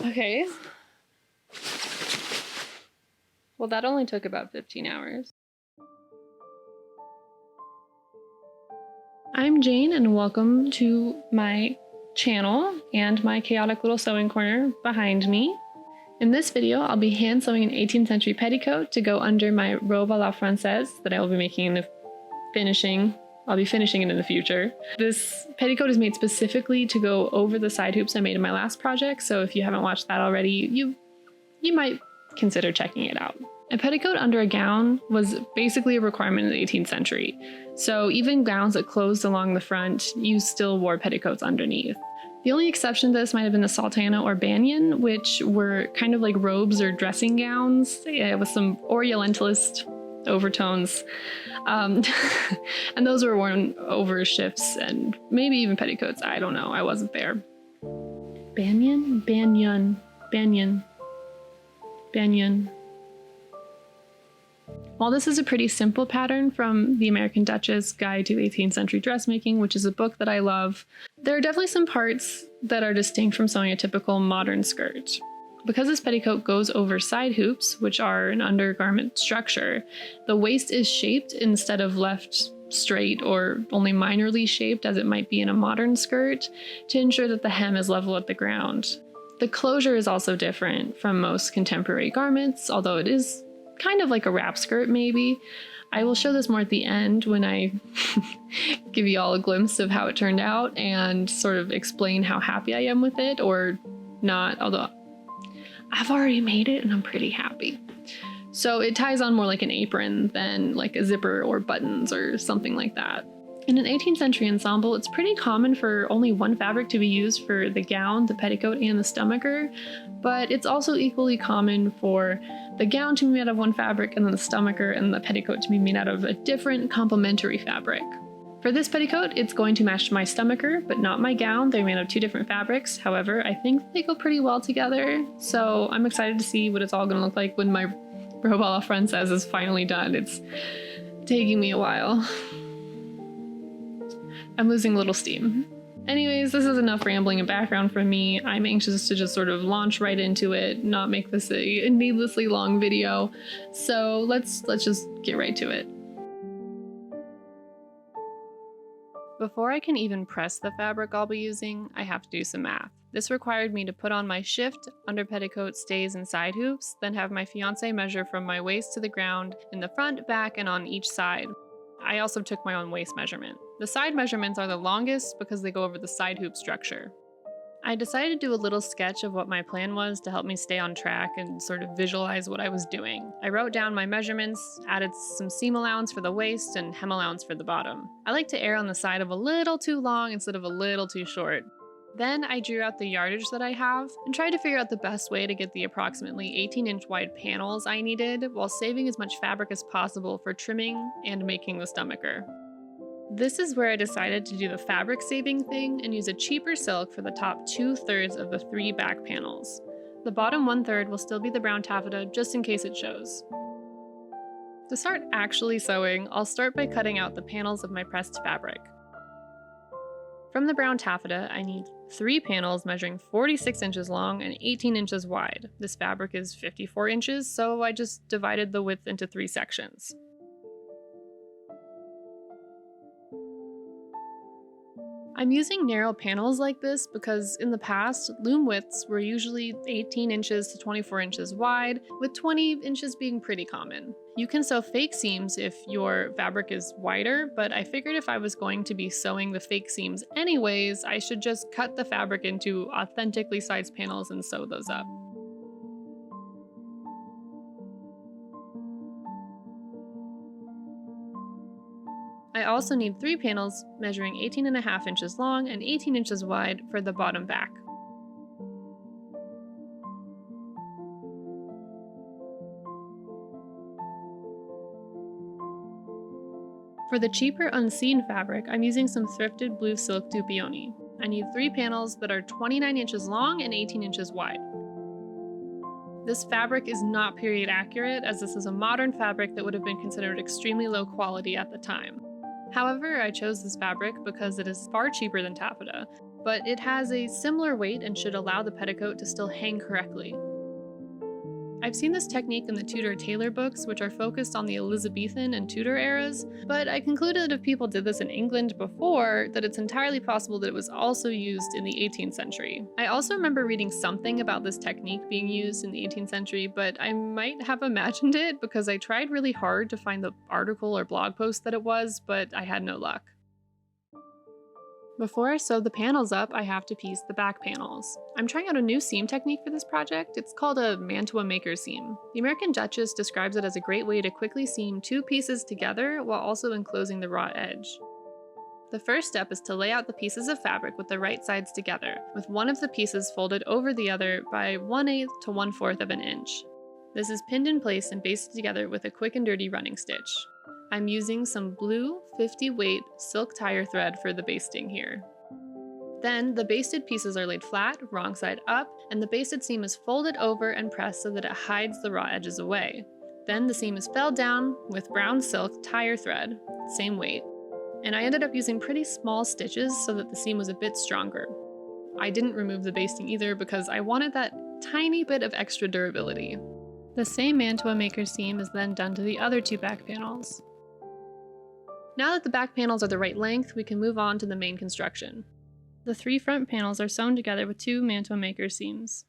Okay. Well, that only took about 15 hours. I'm Jane and welcome to my channel and my chaotic little sewing corner behind me. In this video, I'll be hand sewing an 18th century petticoat to go under my robe à la francaise that I will be making in the finishing. I'll be finishing it in the future. This petticoat is made specifically to go over the side hoops I made in my last project, so if you haven't watched that already, you might consider checking it out. A petticoat under a gown was basically a requirement in the 18th century, so even gowns that closed along the front, you still wore petticoats underneath. The only exception to this might have been the sultana or banyan, which were kind of like robes or dressing gowns with some Orientalist overtones. And those were worn over shifts and maybe even petticoats. I don't know. I wasn't there. Banyan? Banyan. Banyan. Banyan. While this is a pretty simple pattern from the American Duchess Guide to 18th Century Dressmaking, which is a book that I love, there are definitely some parts that are distinct from sewing a typical modern skirt. Because this petticoat goes over side hoops, which are an undergarment structure, the waist is shaped instead of left straight or only minorly shaped as it might be in a modern skirt to ensure that the hem is level at the ground. The closure is also different from most contemporary garments, although it is kind of like a wrap skirt maybe. I will show this more at the end when I give you all a glimpse of how it turned out and sort of explain how happy I am with it, or not, although I've already made it and I'm pretty happy. So it ties on more like an apron than like a zipper or buttons or something like that. In an 18th century ensemble, it's pretty common for only one fabric to be used for the gown, the petticoat, and the stomacher, but it's also equally common for the gown to be made out of one fabric and then the stomacher and the petticoat to be made out of a different complementary fabric. For this petticoat, it's going to match my stomacher, but not my gown. They're made of two different fabrics. However, I think they go pretty well together. So I'm excited to see what it's all gonna look like when my robe à la francaise is finally done. It's taking me a while. I'm losing a little steam. Anyways, this is enough rambling and background from me. I'm anxious to just sort of launch right into it, not make this a needlessly long video. So let's just get right to it. Before I can even press the fabric I'll be using, I have to do some math. This required me to put on my shift, under petticoat, stays, and side hoops, then have my fiancé measure from my waist to the ground in the front, back, and on each side. I also took my own waist measurement. The side measurements are the longest because they go over the side hoop structure. I decided to do a little sketch of what my plan was to help me stay on track and sort of visualize what I was doing. I wrote down my measurements, added some seam allowance for the waist and hem allowance for the bottom. I like to err on the side of a little too long instead of a little too short. Then I drew out the yardage that I have and tried to figure out the best way to get the approximately 18-inch wide panels I needed while saving as much fabric as possible for trimming and making the stomacher. This is where I decided to do the fabric saving thing and use a cheaper silk for the top 2/3 of the 3 back panels. The bottom 1/3 will still be the brown taffeta just in case it shows. To start actually sewing, I'll start by cutting out the panels of my pressed fabric. From the brown taffeta, I need 3 panels measuring 46 inches long and 18 inches wide. This fabric is 54 inches, so I just divided the width into 3 sections. I'm using narrow panels like this because in the past, loom widths were usually 18 inches to 24 inches wide, with 20 inches being pretty common. You can sew fake seams if your fabric is wider, but I figured if I was going to be sewing the fake seams anyways, I should just cut the fabric into authentically sized panels and sew those up. I also need 3 panels measuring 18.5 inches long and 18 inches wide for the bottom back. For the cheaper unseen fabric, I'm using some thrifted blue silk dupioni. I need 3 panels that are 29 inches long and 18 inches wide. This fabric is not period accurate, as this is a modern fabric that would have been considered extremely low quality at the time. However, I chose this fabric because it is far cheaper than taffeta, but it has a similar weight and should allow the petticoat to still hang correctly. I've seen this technique in the Tudor tailor books, which are focused on the Elizabethan and Tudor eras, but I concluded that if people did this in England before, that it's entirely possible that it was also used in the 18th century. I also remember reading something about this technique being used in the 18th century, but I might have imagined it because I tried really hard to find the article or blog post that it was, but I had no luck. Before I sew the panels up, I have to piece the back panels. I'm trying out a new seam technique for this project. It's called a mantua maker seam. The American Duchess describes it as a great way to quickly seam two pieces together while also enclosing the raw edge. The first step is to lay out the pieces of fabric with the right sides together, with one of the pieces folded over the other by 1/8 to 1/4 of an inch. This is pinned in place and basted together with a quick and dirty running stitch. I'm using some blue 50 weight silk tire thread for the basting here. Then the basted pieces are laid flat, wrong side up, and the basted seam is folded over and pressed so that it hides the raw edges away. Then the seam is felled down with brown silk tire thread, same weight, and I ended up using pretty small stitches so that the seam was a bit stronger. I didn't remove the basting either because I wanted that tiny bit of extra durability. The same mantua maker seam is then done to the other two back panels. Now that the back panels are the right length, we can move on to the main construction. The three front panels are sewn together with two mantua maker seams.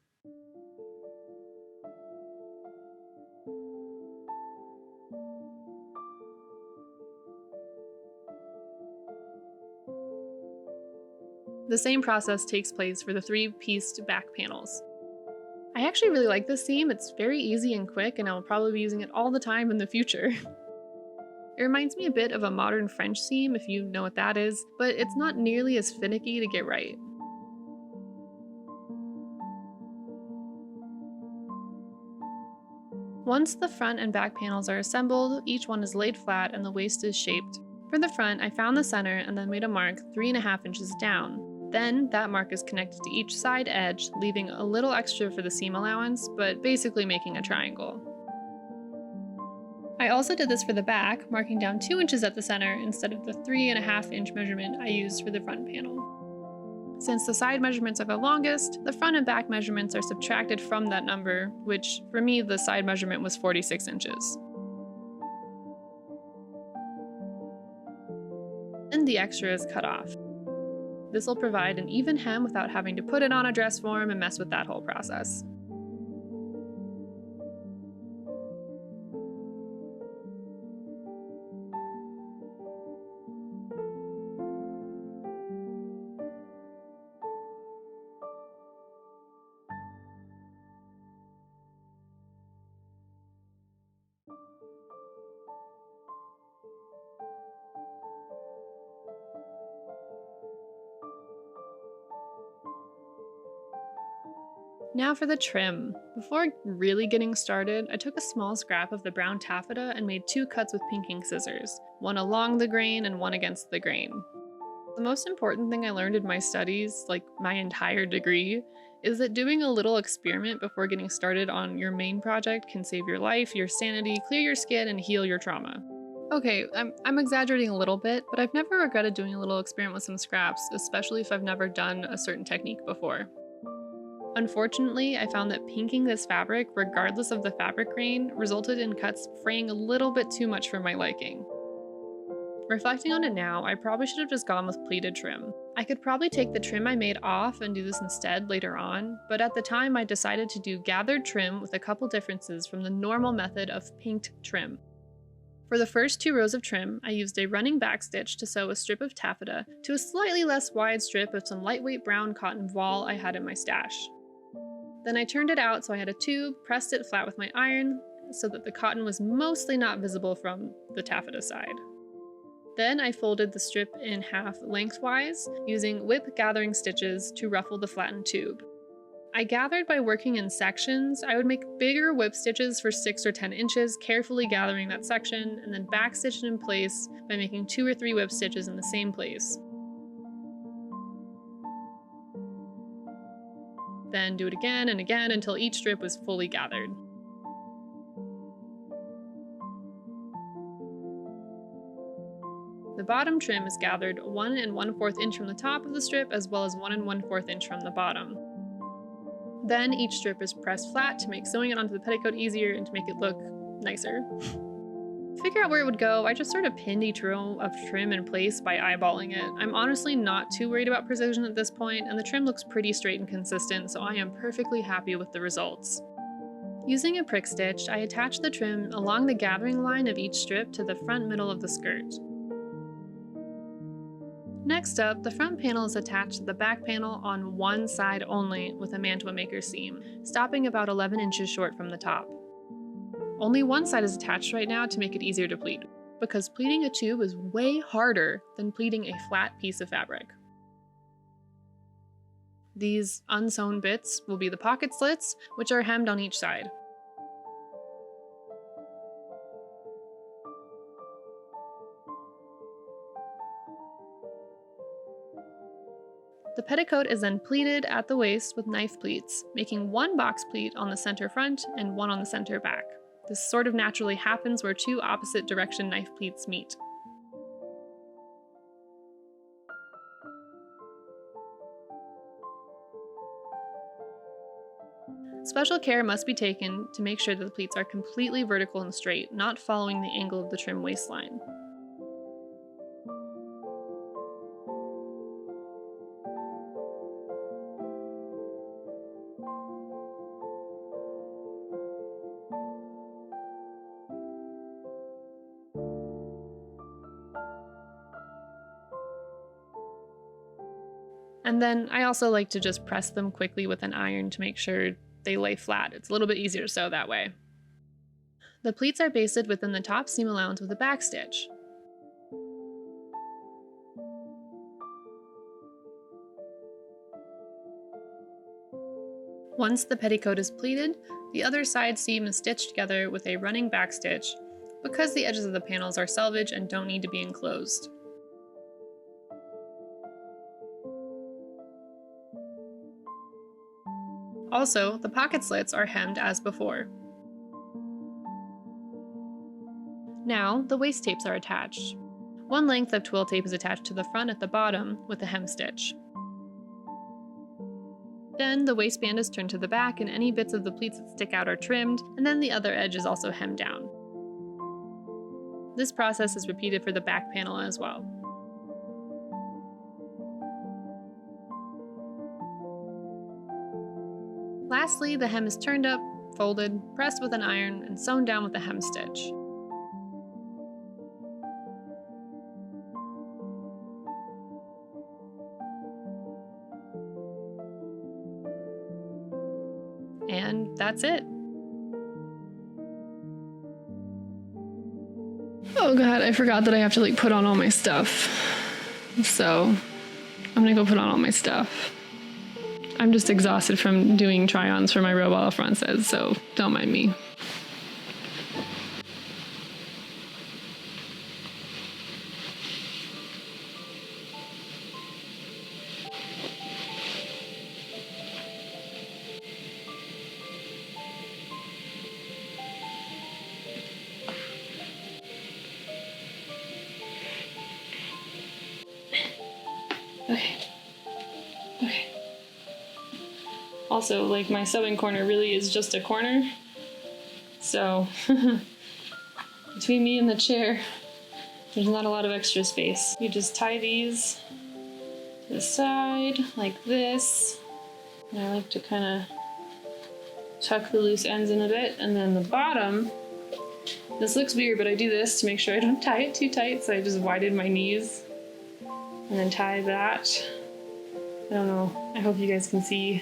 The same process takes place for the three-pieced back panels. I actually really like this seam. It's very easy and quick, and I'll probably be using it all the time in the future. It reminds me a bit of a modern French seam, if you know what that is, but it's not nearly as finicky to get right. Once the front and back panels are assembled, each one is laid flat and the waist is shaped. For the front, I found the center and then made a mark 3.5 inches down. Then that mark is connected to each side edge, leaving a little extra for the seam allowance, but basically making a triangle. I also did this for the back, marking down 2 inches at the center instead of the 3.5 inch measurement I used for the front panel. Since the side measurements are the longest, the front and back measurements are subtracted from that number, which for me the side measurement was 46 inches. Then the extra is cut off. This will provide an even hem without having to put it on a dress form and mess with that whole process. Now for the trim. Before really getting started, I took a small scrap of the brown taffeta and made 2 cuts with pinking scissors, one along the grain and one against the grain. The most important thing I learned in my studies, like my entire degree, is that doing a little experiment before getting started on your main project can save your life, your sanity, clear your skin, and heal your trauma. Okay, I'm exaggerating a little bit, but I've never regretted doing a little experiment with some scraps, especially if I've never done a certain technique before. Unfortunately, I found that pinking this fabric, regardless of the fabric grain, resulted in cuts fraying a little bit too much for my liking. Reflecting on it now, I probably should have just gone with pleated trim. I could probably take the trim I made off and do this instead later on, but at the time I decided to do gathered trim with a couple differences from the normal method of pinked trim. For the first 2 rows of trim, I used a running back stitch to sew a strip of taffeta to a slightly less wide strip of some lightweight brown cotton voile I had in my stash. Then I turned it out so I had a tube, pressed it flat with my iron so that the cotton was mostly not visible from the taffeta side. Then I folded the strip in half lengthwise, using whip gathering stitches to ruffle the flattened tube. I gathered by working in sections. I would make bigger whip stitches for 6 or 10 inches, carefully gathering that section, and then backstitch it in place by making 2 or 3 whip stitches in the same place. Then do it again and again until each strip was fully gathered. The The bottom trim is gathered 1 1/4 inch from the top of the strip as well as 1 1/4 inch from the bottom. Then each strip is pressed flat to make sewing it onto the petticoat easier and to make it look nicer. To figure out where it would go, I just sort of pinned each row of trim in place by eyeballing it. I'm honestly not too worried about precision at this point, and the trim looks pretty straight and consistent, so I am perfectly happy with the results. Using a prick stitch, I attached the trim along the gathering line of each strip to the front middle of the skirt. Next up, the front panel is attached to the back panel on one side only with a mantua maker seam, stopping about 11 inches short from the top. Only one side is attached right now to make it easier to pleat, because pleating a tube is way harder than pleating a flat piece of fabric. These unsewn bits will be the pocket slits, which are hemmed on each side. The petticoat is then pleated at the waist with knife pleats, making one box pleat on the center front and one on the center back. This sort of naturally happens where two opposite direction knife pleats meet. Special care must be taken to make sure that the pleats are completely vertical and straight, not following the angle of the trim waistline. And then I also like to just press them quickly with an iron to make sure they lay flat. It's a little bit easier to sew that way. The pleats are basted within the top seam allowance with a back stitch. Once the petticoat is pleated, the other side seam is stitched together with a running back stitch because the edges of the panels are selvage and don't need to be enclosed. Also, the pocket slits are hemmed as before. Now, the waist tapes are attached. One length of twill tape is attached to the front at the bottom with a hem stitch. Then the waistband is turned to the back and any bits of the pleats that stick out are trimmed, and then the other edge is also hemmed down. This process is repeated for the back panel as well. Lastly, the hem is turned up, folded, pressed with an iron, and sewn down with a hem stitch. And that's it. Oh god, I forgot that I have to put on all my stuff. So I'm gonna go put on all my stuff. I'm just exhausted from doing try-ons for my robe a la francaise, so don't mind me. Okay. Also, my sewing corner really is just a corner. So, between me and the chair, there's not a lot of extra space. You just tie these to the side like this. And I like to kind of tuck the loose ends in a bit. And then the bottom, this looks weird, but I do this to make sure I don't tie it too tight. So I just widen my knees and then tie that. I don't know, I hope you guys can see.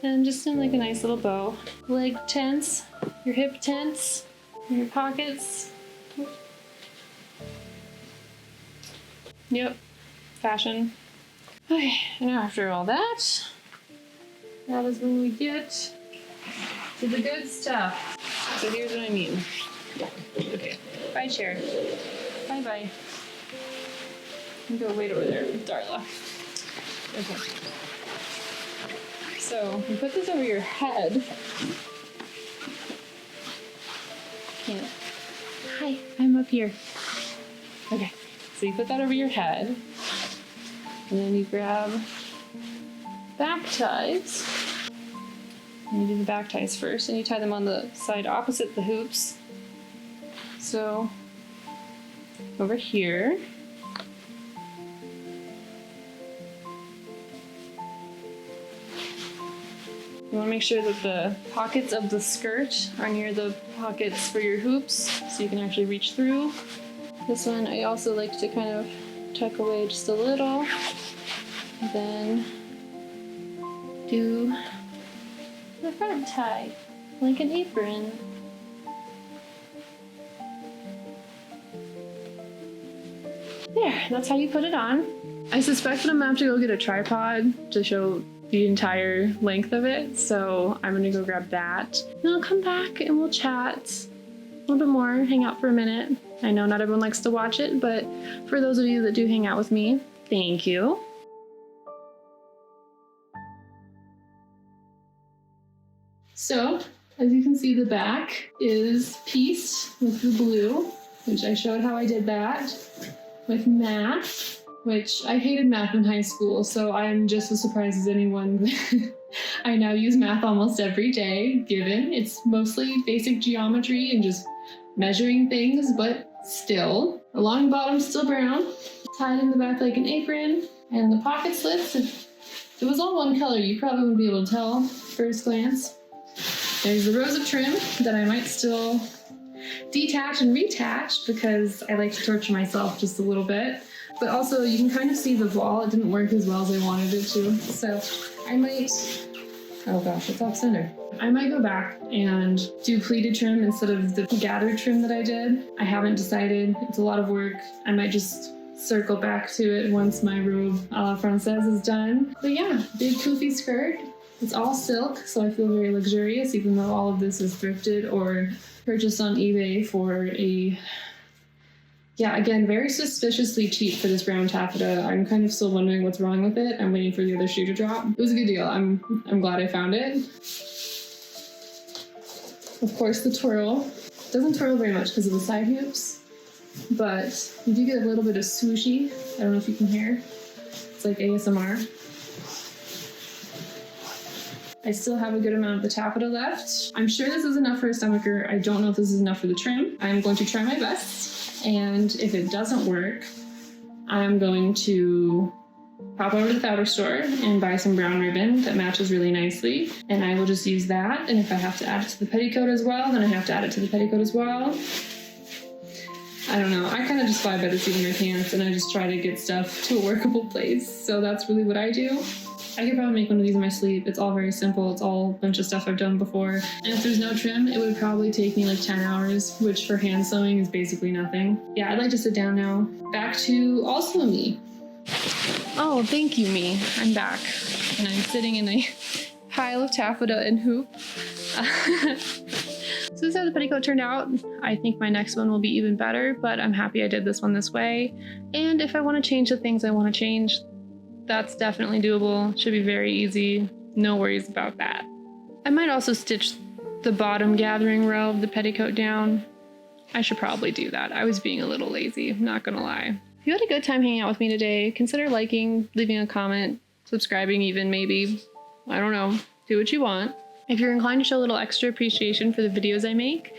And just in a nice little bow. Leg tense, your hip tense, and your pockets. Yep, fashion. Okay, and after all that, that is when we get to the good stuff. So here's what I mean. Okay, bye chair. Bye bye. You go wait over there with Darla. Okay. So you put this over your head. Can't. Hi, I'm up here. Okay. So you put that over your head, and then you grab back ties. And you do the back ties first, and you tie them on the side opposite the hoops. So over here. You want to make sure that the pockets of the skirt are near the pockets for your hoops, so you can actually reach through. This one I also like to kind of tuck away just a little. Then do the front tie, like an apron. There, that's how you put it on. I suspect that I'm gonna have to go get a tripod to show the entire length of it, so I'm gonna go grab that. And I'll come back and we'll chat a little bit more, hang out for a minute. I know not everyone likes to watch it, but for those of you that do hang out with me, thank you. So, as you can see, the back is pieced with the blue, which I showed how I did that, with math, which I hated math in high school, so I'm just as surprised as anyone. I now use math almost every day, given it's mostly basic geometry and just measuring things, but still. The long bottom's still brown, tied in the back like an apron, and the pocket slits, if it was all one color, you probably wouldn't be able to tell first glance. There's the rows of trim that I might still detach and retach because I like to torture myself just a little bit. But also you can kind of see the ball, it didn't work as well as I wanted it to. So I might, oh gosh, it's off center. I might go back and do pleated trim instead of the gathered trim that I did. I haven't decided, it's a lot of work. I might just circle back to it once my robe a la francaise is done. But yeah, big poofy skirt. It's all silk, so I feel very luxurious, even though all of this is thrifted or purchased on eBay for a, yeah, again, very suspiciously cheap for this brown taffeta. I'm kind of still wondering what's wrong with it. I'm waiting for the other shoe to drop. It was a good deal. I'm glad I found it. Of course, the twirl. It doesn't twirl very much because of the side hoops, but you do get a little bit of swishy. I don't know if you can hear. It's like ASMR. I still have a good amount of the taffeta left. I'm sure this is enough for a stomacher. I don't know if this is enough for the trim. I'm going to try my best, and if it doesn't work, I'm going to pop over to the fabric store and buy some brown ribbon that matches really nicely, and I will just use that, and if I have to add it to the petticoat as well, then I have to add it to the petticoat as well. I don't know, I kind of just fly by the seat of my pants, and I just try to get stuff to a workable place, so that's really what I do. I could probably make one of these in my sleep. It's all very simple. It's all a bunch of stuff I've done before. And if there's no trim, it would probably take me like 10 hours, which for hand sewing is basically nothing. Yeah, I'd like to sit down now. Back to also me. Oh, thank you, me. I'm back. And I'm sitting in a pile of taffeta and hoop. So this is how the petticoat turned out. I think my next one will be even better, but I'm happy I did this one this way. And if I want to change the things I want to change, that's definitely doable. Should be very easy. No worries about that. I might also stitch the bottom gathering row of the petticoat down. I should probably do that. I was being a little lazy, not gonna lie. If you had a good time hanging out with me today, consider liking, leaving a comment, subscribing even maybe. I don't know. Do what you want. If you're inclined to show a little extra appreciation for the videos I make,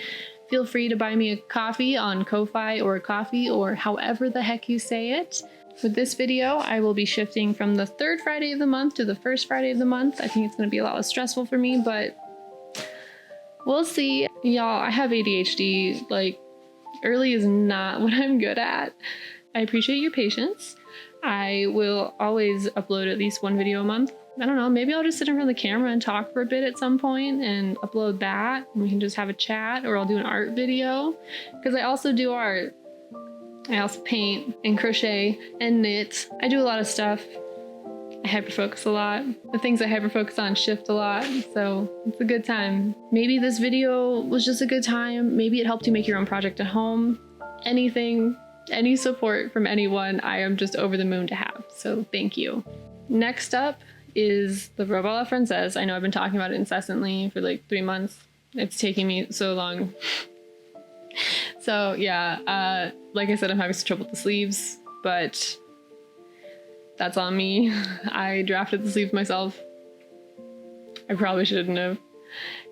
feel free to buy me a coffee on Ko-Fi or Ko-fi or however the heck you say it. With this video, I will be shifting from the third Friday of the month to the first Friday of the month. I think it's going to be a lot less stressful for me, but we'll see. Y'all, I have ADHD. Like, early is not what I'm good at. I appreciate your patience. I will always upload at least one video a month. I don't know, maybe I'll just sit in front of the camera and talk for a bit at some point and upload that, and we can just have a chat, or I'll do an art video, because I also do art. I also paint and crochet and knit. I do a lot of stuff. I hyperfocus a lot. The things I hyperfocus on shift a lot, so it's a good time. Maybe this video was just a good time. Maybe it helped you make your own project at home. Anything, any support from anyone, I am just over the moon to have, so thank you. Next up is the robe a la francaise. I know I've been talking about it incessantly for like 3 months. It's taking me so long. So yeah, like I said, I'm having some trouble with the sleeves. but that's on me. I drafted the sleeves myself. I probably shouldn't have.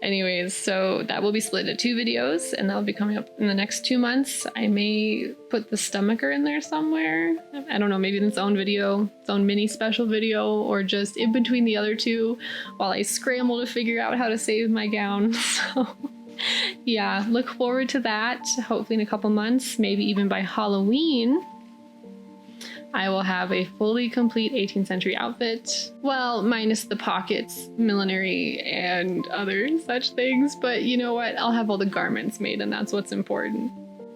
Anyways, so that will be split into 2 videos, and that will be coming up in the next 2 months. I may put the stomacher in there somewhere. I don't know, maybe in its own video, its own mini special video, or just in between the other 2 while I scramble to figure out how to save my gown. So yeah, look forward to that. Hopefully in a couple months, maybe even by Halloween, I will have a fully complete 18th century outfit. Well, minus the pockets, millinery, and other such things. But you know what? I'll have all the garments made, and that's what's important.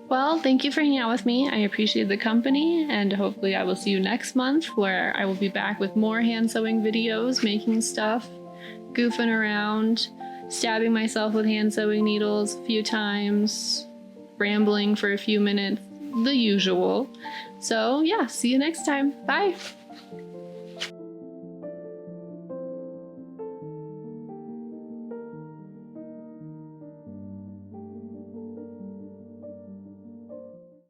Well, thank you for hanging out with me. I appreciate the company, and hopefully I will see you next month, where I will be back with more hand sewing videos, making stuff, goofing around, stabbing myself with hand sewing needles a few times, rambling for a few minutes, the usual. So yeah, see you next time. Bye.